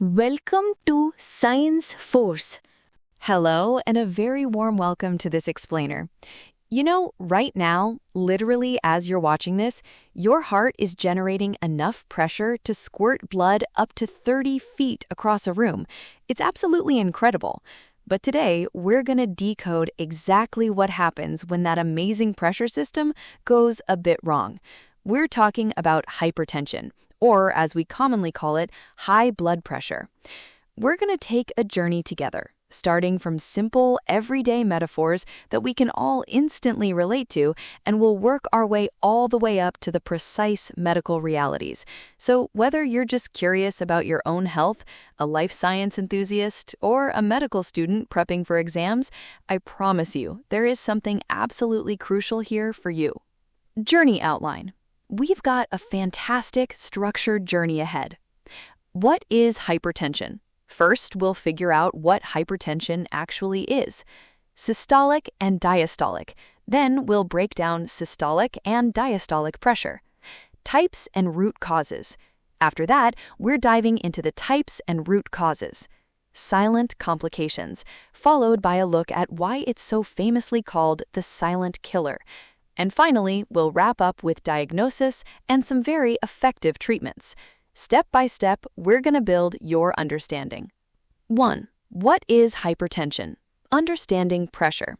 Welcome to Science Force. Hello, and a very warm welcome to this explainer. Right now, literally as you're watching this, your heart is generating enough pressure to squirt blood up to 30 feet across a room. It's absolutely incredible. But today, we're going to decode exactly what happens when that amazing pressure system goes a bit wrong. We're talking about hypertension, or as we commonly call it, high blood pressure. We're going to take a journey together, starting from simple, everyday metaphors that we can all instantly relate to, and we'll work our way all the way up to the precise medical realities. So whether you're just curious about your own health, a life science enthusiast, or a medical student prepping for exams, I promise you, there is something absolutely crucial here for you. Journey outline. We've got a fantastic, structured journey ahead. What is hypertension? First, we'll figure out what hypertension actually is. Systolic and diastolic. Then we'll break down systolic and diastolic pressure. Types and root causes. After that, we're diving into the types and root causes. Silent complications, followed by a look at why it's so famously called the silent killer. And finally, we'll wrap up with diagnosis and some very effective treatments. Step by step, we're going to build your understanding. 1. What is hypertension? Understanding pressure.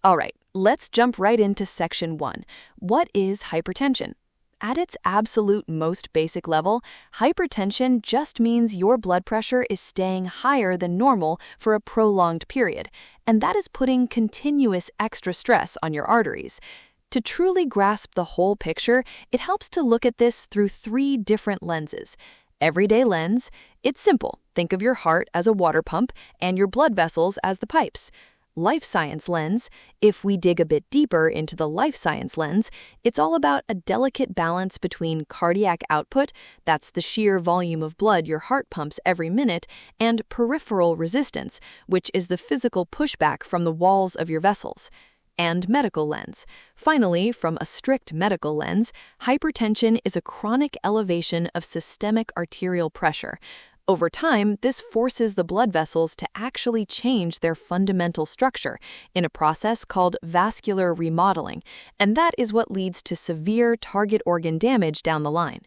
All right, let's jump right into section 1. What is hypertension? At its absolute most basic level, hypertension just means your blood pressure is staying higher than normal for a prolonged period, and that is putting continuous extra stress on your arteries. To truly grasp the whole picture, it helps to look at this through 3 different lenses. Everyday lens, it's simple. Think of your heart as a water pump and your blood vessels as the pipes. Life science lens, if we dig a bit deeper into the life science lens, it's all about a delicate balance between cardiac output, that's the sheer volume of blood your heart pumps every minute, and peripheral resistance, which is the physical pushback from the walls of your vessels. And medical lens. Finally, from a strict medical lens, hypertension is a chronic elevation of systemic arterial pressure. Over time, this forces the blood vessels to actually change their fundamental structure in a process called vascular remodeling, and that is what leads to severe target organ damage down the line.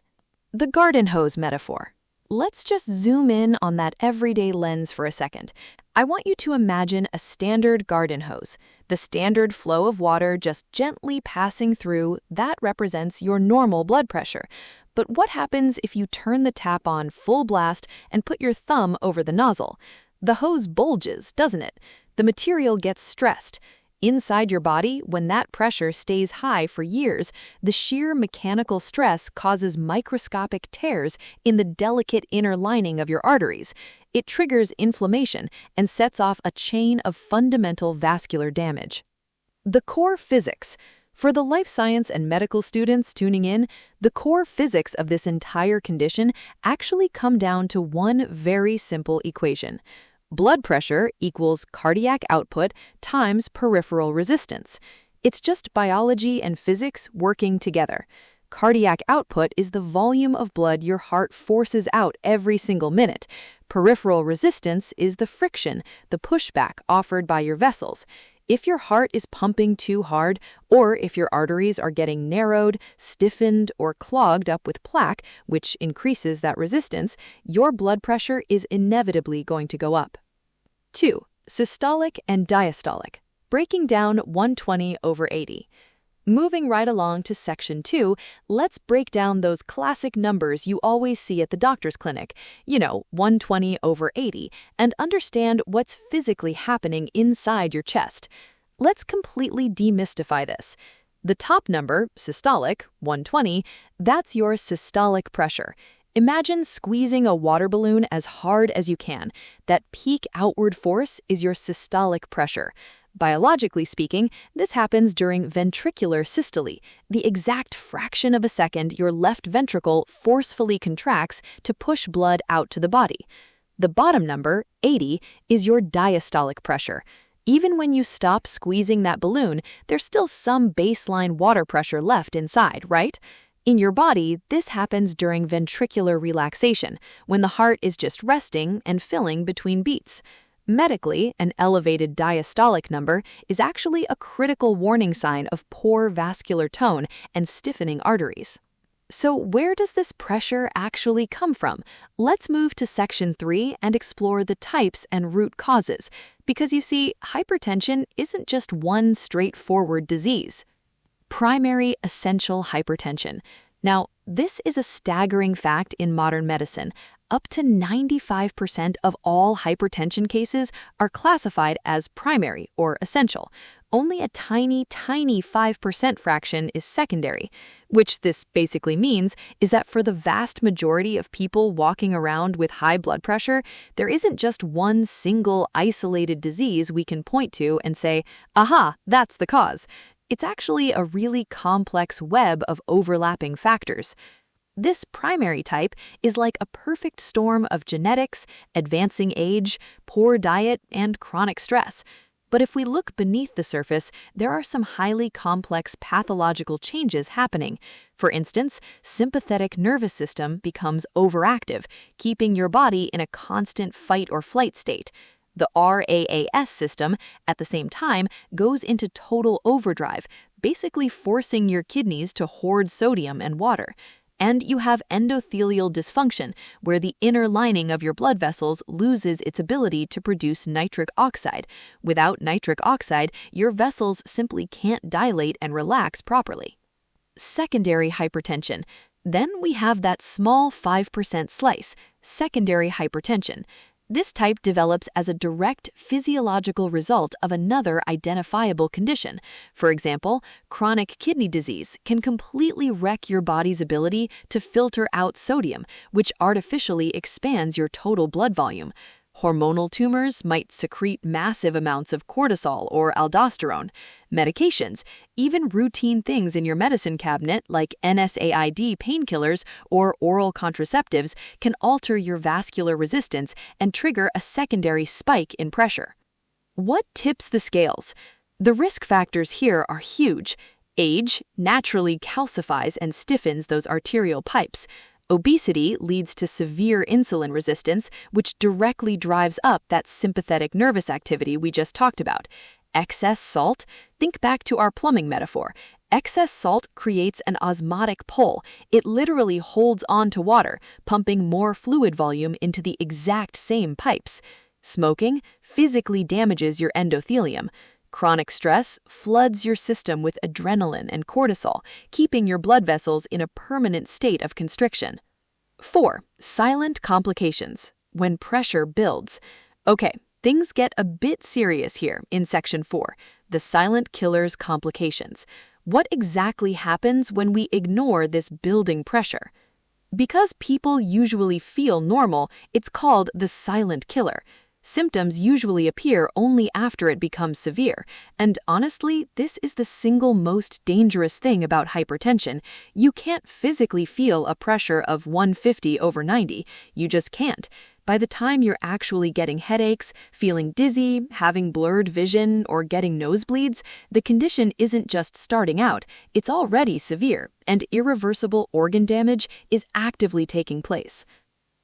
The garden hose metaphor. Let's just zoom in on that everyday lens for a second. I want you to imagine a standard garden hose. The standard flow of water just gently passing through, that represents your normal blood pressure. But what happens if you turn the tap on full blast and put your thumb over the nozzle? The hose bulges, doesn't it? The material gets stressed. Inside your body, when that pressure stays high for years, the sheer mechanical stress causes microscopic tears in the delicate inner lining of your arteries. It triggers inflammation and sets off a chain of fundamental vascular damage. The core physics. For the life science and medical students tuning in, the core physics of this entire condition actually come down to one very simple equation. Blood pressure equals cardiac output times peripheral resistance. It's just biology and physics working together. Cardiac output is the volume of blood your heart forces out every single minute. Peripheral resistance is the friction, the pushback offered by your vessels. If your heart is pumping too hard, or if your arteries are getting narrowed, stiffened, or clogged up with plaque, which increases that resistance, your blood pressure is inevitably going to go up. 2. Systolic and diastolic. Breaking down 120/80. Moving right along to section 2, let's break down those classic numbers you always see at the doctor's clinic, 120/80, and understand what's physically happening inside your chest. Let's completely demystify this. The top number, systolic, 120, that's your systolic pressure. Imagine squeezing a water balloon as hard as you can. That peak outward force is your systolic pressure. Biologically speaking, this happens during ventricular systole, the exact fraction of a second your left ventricle forcefully contracts to push blood out to the body. The bottom number, 80, is your diastolic pressure. Even when you stop squeezing that balloon, there's still some baseline water pressure left inside, right? In your body, this happens during ventricular relaxation, when the heart is just resting and filling between beats. Medically, an elevated diastolic number is actually a critical warning sign of poor vascular tone and stiffening arteries. So where does this pressure actually come from? Let's move to section 3 and explore the types and root causes, because you see, hypertension isn't just one straightforward disease. Primary essential hypertension. Now, this is a staggering fact in modern medicine. Up to 95% of all hypertension cases are classified as primary or essential. Only a tiny 5% fraction is secondary, which this basically means is that for the vast majority of people walking around with high blood pressure, there isn't just one single isolated disease we can point to and say, aha, that's the cause. It's actually a really complex web of overlapping factors. This primary type is like a perfect storm of genetics, advancing age, poor diet, and chronic stress. But if we look beneath the surface, there are some highly complex pathological changes happening. For instance, sympathetic nervous system becomes overactive, keeping your body in a constant fight or flight state. The RAAS system, at the same time, goes into total overdrive, basically forcing your kidneys to hoard sodium and water. And you have endothelial dysfunction, where the inner lining of your blood vessels loses its ability to produce nitric oxide. Without nitric oxide, your vessels simply can't dilate and relax properly. Secondary hypertension. Then we have that small 5% slice, secondary hypertension. This type develops as a direct physiological result of another identifiable condition. For example, chronic kidney disease can completely wreck your body's ability to filter out sodium, which artificially expands your total blood volume. Hormonal tumors might secrete massive amounts of cortisol or aldosterone. Medications, even routine things in your medicine cabinet like NSAID painkillers or oral contraceptives, can alter your vascular resistance and trigger a secondary spike in pressure. What tips the scales? The risk factors here are huge. Age naturally calcifies and stiffens those arterial pipes. Obesity leads to severe insulin resistance, which directly drives up that sympathetic nervous activity we just talked about. Excess salt, think back to our plumbing metaphor. Excess salt creates an osmotic pull. It literally holds on to water, pumping more fluid volume into the exact same pipes. Smoking physically damages your endothelium. Chronic stress floods your system with adrenaline and cortisol, keeping your blood vessels in a permanent state of constriction. 4. Silent complications. When pressure builds. Okay, things get a bit serious here in section 4, the silent killer's complications. What exactly happens when we ignore this building pressure? Because people usually feel normal, it's called the silent killer. Symptoms usually appear only after it becomes severe, and honestly, this is the single most dangerous thing about hypertension. You can't physically feel a pressure of 150/90, you just can't. By the time you're actually getting headaches, feeling dizzy, having blurred vision, or getting nosebleeds, the condition isn't just starting out, it's already severe, and irreversible organ damage is actively taking place.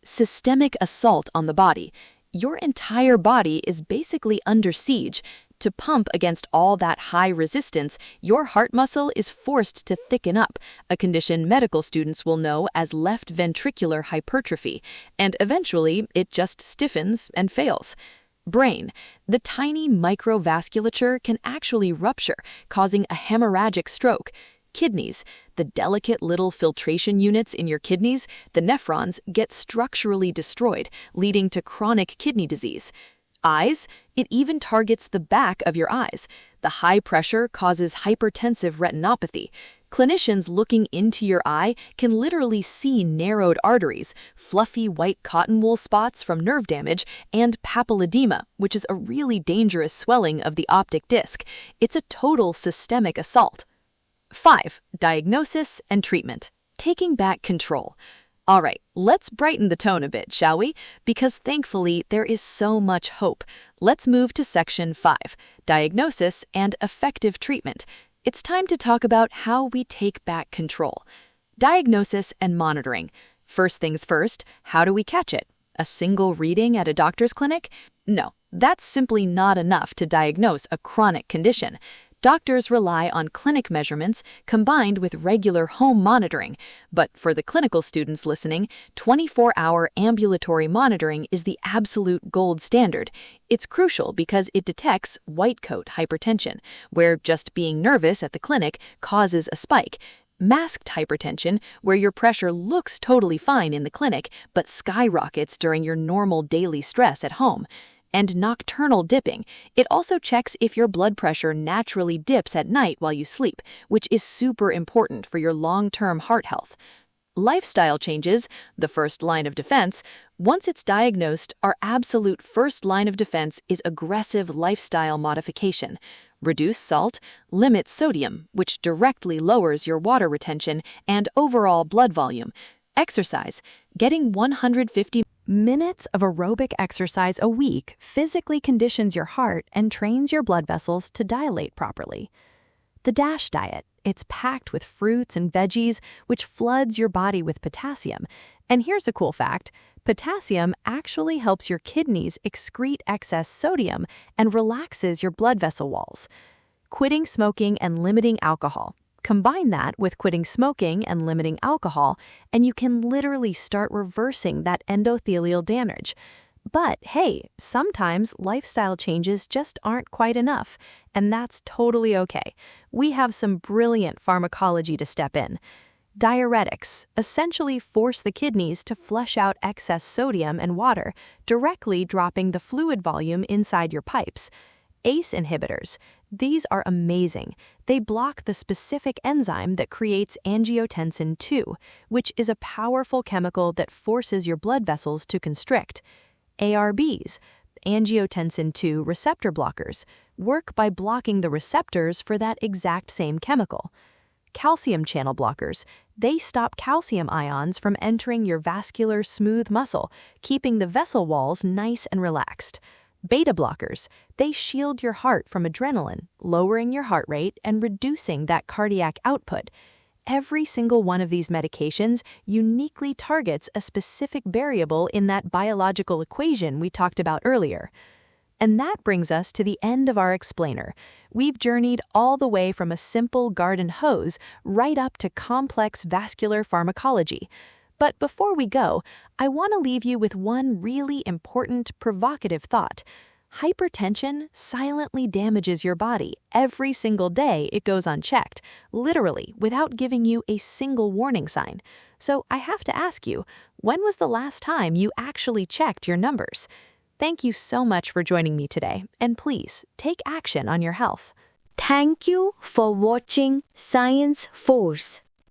Systemic assault on the body. Your entire body is basically under siege. To pump against all that high resistance, your heart muscle is forced to thicken up, a condition medical students will know as left ventricular hypertrophy, and eventually it just stiffens and fails. Brain. The tiny microvasculature can actually rupture, causing a hemorrhagic stroke. Kidneys. The delicate little filtration units in your kidneys, the nephrons, get structurally destroyed, leading to chronic kidney disease. Eyes. It even targets the back of your eyes. The high pressure causes hypertensive retinopathy. Clinicians looking into your eye can literally see narrowed arteries, fluffy white cotton wool spots from nerve damage, and papilledema, which is a really dangerous swelling of the optic disc. It's a total systemic assault. 5. Diagnosis and treatment. Taking back control. All right, let's brighten the tone a bit, shall we? Because thankfully, there is so much hope. Let's move to section 5, diagnosis and effective treatment. It's time to talk about how we take back control. Diagnosis and monitoring. First things first, how do we catch it? A single reading at a doctor's clinic? No, that's simply not enough to diagnose a chronic condition. Doctors rely on clinic measurements combined with regular home monitoring. But for the clinical students listening, 24-hour ambulatory monitoring is the absolute gold standard. It's crucial because it detects white coat hypertension, where just being nervous at the clinic causes a spike. Masked hypertension, where your pressure looks totally fine in the clinic but skyrockets during your normal daily stress at home. And nocturnal dipping. It also checks if your blood pressure naturally dips at night while you sleep, which is super important for your long-term heart health. Lifestyle changes, the first line of defense. Once it's diagnosed, our absolute first line of defense is aggressive lifestyle modification. Reduce salt, limit sodium, which directly lowers your water retention and overall blood volume. Exercise, getting 150 minutes of aerobic exercise a week physically conditions your heart and trains your blood vessels to dilate properly. The DASH diet. It's packed with fruits and veggies, which floods your body with potassium. And here's a cool fact. Potassium actually helps your kidneys excrete excess sodium and relaxes your blood vessel walls. Quitting smoking and limiting alcohol. Combine that with quitting smoking and limiting alcohol, and you can literally start reversing that endothelial damage. But hey, sometimes lifestyle changes just aren't quite enough, and that's totally okay. We have some brilliant pharmacology to step in. Diuretics essentially force the kidneys to flush out excess sodium and water, directly dropping the fluid volume inside your pipes. ACE inhibitors. These are amazing. They block the specific enzyme that creates angiotensin II, which is a powerful chemical that forces your blood vessels to constrict. ARBs, angiotensin II receptor blockers, work by blocking the receptors for that exact same chemical. Calcium channel blockers. They stop calcium ions from entering your vascular smooth muscle, keeping the vessel walls nice and relaxed. Beta blockers. They shield your heart from adrenaline, lowering your heart rate and reducing that cardiac output. Every single one of these medications uniquely targets a specific variable in that biological equation we talked about earlier. And that brings us to the end of our explainer. We've journeyed all the way from a simple garden hose right up to complex vascular pharmacology. But before we go, I want to leave you with one really important, provocative thought. Hypertension silently damages your body every single day it goes unchecked, literally without giving you a single warning sign. So I have to ask you, when was the last time you actually checked your numbers? Thank you so much for joining me today, and please take action on your health. Thank you for watching Science Force.